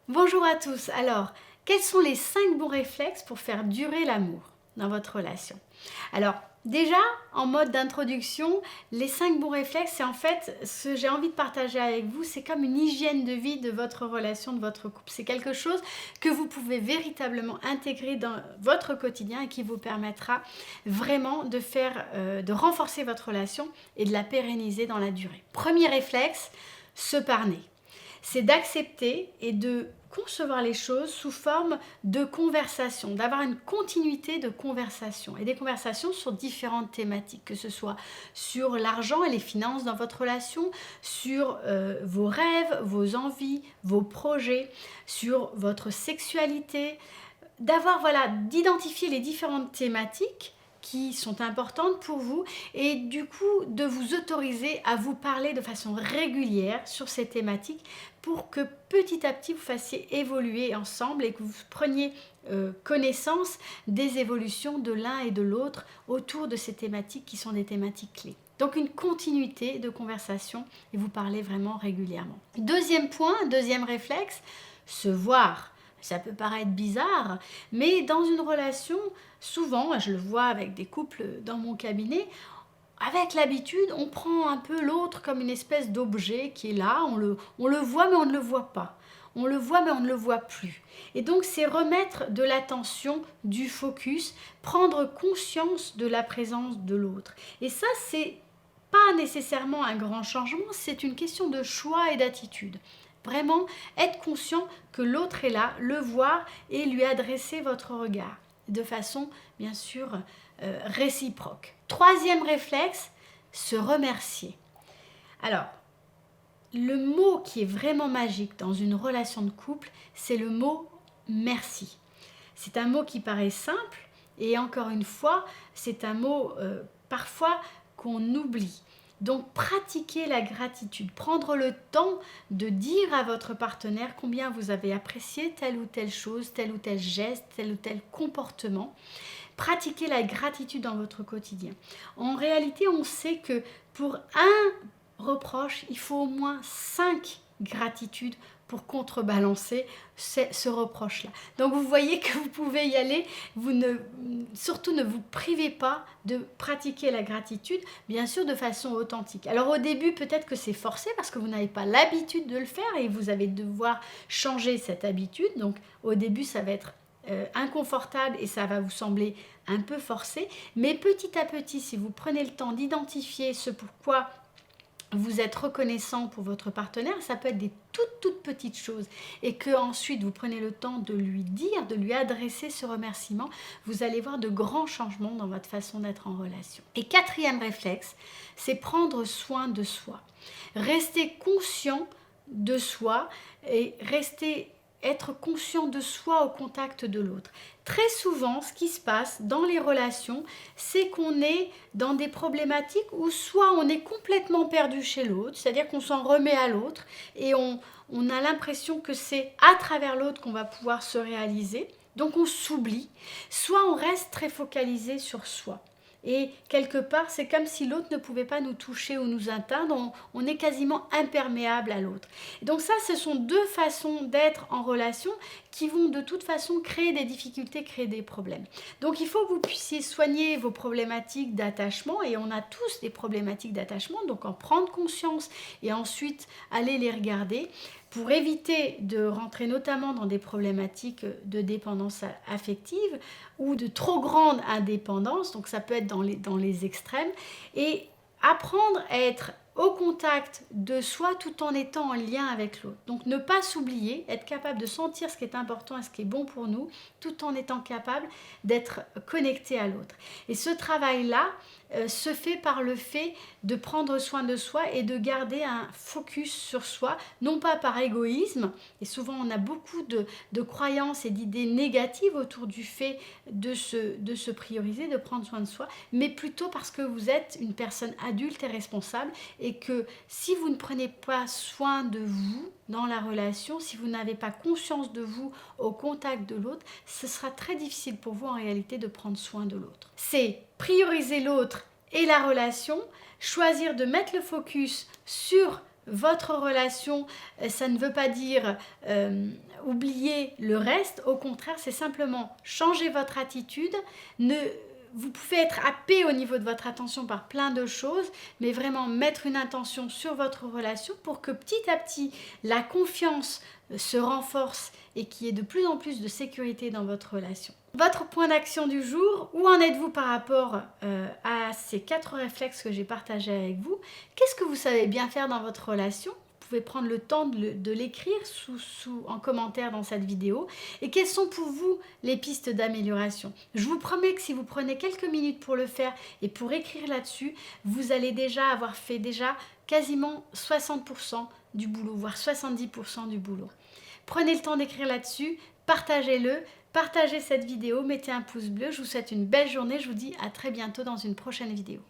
Bonjour à tous. Alors, quels sont les 5 bons réflexes pour faire durer l'amour dans votre relation? Alors, déjà, en mode d'introduction, les 5 bons réflexes, c'est en fait ce que j'ai envie de partager avec vous, c'est comme une hygiène de vie de votre relation, de votre couple. C'est quelque chose que vous pouvez véritablement intégrer dans votre quotidien et qui vous permettra vraiment de renforcer votre relation et de la pérenniser dans la durée. Premier réflexe, se parler. C'est d'accepter et de concevoir les choses sous forme de conversation, d'avoir une continuité de conversation et des conversations sur différentes thématiques, que ce soit sur l'argent et les finances dans votre relation, sur vos rêves, vos envies, vos projets, sur votre sexualité, d'identifier les différentes thématiques qui sont importantes pour vous et du coup de vous autoriser à vous parler de façon régulière sur ces thématiques pour que petit à petit vous fassiez évoluer ensemble et que vous preniez connaissance des évolutions de l'un et de l'autre autour de ces thématiques qui sont des thématiques clés. Donc une continuité de conversation et vous parlez vraiment régulièrement. Deuxième point, deuxième réflexe, se voir. Ça peut paraître bizarre, mais dans une relation, souvent, je le vois avec des couples dans mon cabinet, avec l'habitude, on prend un peu l'autre comme une espèce d'objet qui est là, on le voit mais on ne le voit pas. On le voit mais on ne le voit plus. Et donc c'est remettre de l'attention, du focus, prendre conscience de la présence de l'autre. Et ça, c'est pas nécessairement un grand changement, c'est une question de choix et d'attitude. Vraiment être conscient que l'autre est là, le voir et lui adresser votre regard de façon bien sûr réciproque. Troisième réflexe, se remercier. Alors, le mot qui est vraiment magique dans une relation de couple, c'est le mot merci. C'est un mot qui paraît simple et encore une fois, c'est un mot parfois qu'on oublie. Donc pratiquez la gratitude, prendre le temps de dire à votre partenaire combien vous avez apprécié telle ou telle chose, tel ou tel geste, tel ou tel comportement. Pratiquez la gratitude dans votre quotidien. En réalité, on sait que pour un reproche, il faut au moins 5 gratitudes pour contrebalancer ce reproche-là. Donc vous voyez que vous pouvez y aller, surtout ne vous privez pas de pratiquer la gratitude, bien sûr de façon authentique. Alors au début peut-être que c'est forcé parce que vous n'avez pas l'habitude de le faire et vous allez devoir changer cette habitude. Donc au début ça va être inconfortable et ça va vous sembler un peu forcé, mais petit à petit, si vous prenez le temps d'identifier ce pourquoi vous êtes reconnaissant pour votre partenaire, ça peut être des toutes petites choses et que ensuite vous prenez le temps de lui dire, de lui adresser ce remerciement, vous allez voir de grands changements dans votre façon d'être en relation. Et quatrième réflexe, c'est prendre soin de soi. Rester conscient de soi et être conscient de soi au contact de l'autre. Très souvent, ce qui se passe dans les relations, c'est qu'on est dans des problématiques où soit on est complètement perdu chez l'autre, c'est-à-dire qu'on s'en remet à l'autre et on a l'impression que c'est à travers l'autre qu'on va pouvoir se réaliser, donc on s'oublie, soit on reste très focalisé sur soi. Et quelque part, c'est comme si l'autre ne pouvait pas nous toucher ou nous atteindre, on est quasiment imperméable à l'autre. Et donc ça, ce sont deux façons d'être en relation qui vont de toute façon créer des difficultés, créer des problèmes. Donc il faut que vous puissiez soigner vos problématiques d'attachement, et on a tous des problématiques d'attachement, donc en prendre conscience et ensuite aller les regarder pour éviter de rentrer notamment dans des problématiques de dépendance affective ou de trop grande indépendance, donc ça peut être dans les extrêmes, et apprendre à être au contact de soi tout en étant en lien avec l'autre. Donc ne pas s'oublier, être capable de sentir ce qui est important et ce qui est bon pour nous, tout en étant capable d'être connecté à l'autre. Et ce travail-là se fait par le fait de prendre soin de soi et de garder un focus sur soi, non pas par égoïsme, et souvent on a beaucoup de croyances et d'idées négatives autour du fait de se prioriser, de prendre soin de soi, mais plutôt parce que vous êtes une personne adulte et responsable et que si vous ne prenez pas soin de vous dans la relation, si vous n'avez pas conscience de vous au contact de l'autre, ce sera très difficile pour vous en réalité de prendre soin de l'autre. C'est prioriser l'autre et la relation, choisir de mettre le focus sur votre relation, ça ne veut pas dire oublier le reste. Au contraire, c'est simplement changer votre attitude. Vous pouvez être happé au niveau de votre attention par plein de choses, mais vraiment mettre une intention sur votre relation pour que petit à petit, la confiance se renforce et qu'il y ait de plus en plus de sécurité dans votre relation. Votre point d'action du jour, où en êtes-vous par rapport à ces 4 réflexes que j'ai partagés avec vous? Qu'est-ce que vous savez bien faire dans votre relation? Vous pouvez prendre le temps de l'écrire en commentaire dans cette vidéo. Et quelles sont pour vous les pistes d'amélioration? Je vous promets que si vous prenez quelques minutes pour le faire et pour écrire là-dessus, vous allez déjà avoir fait quasiment 60% du boulot, voire 70% du boulot. Prenez le temps d'écrire là-dessus, partagez-le, partagez cette vidéo, mettez un pouce bleu. Je vous souhaite une belle journée, je vous dis à très bientôt dans une prochaine vidéo.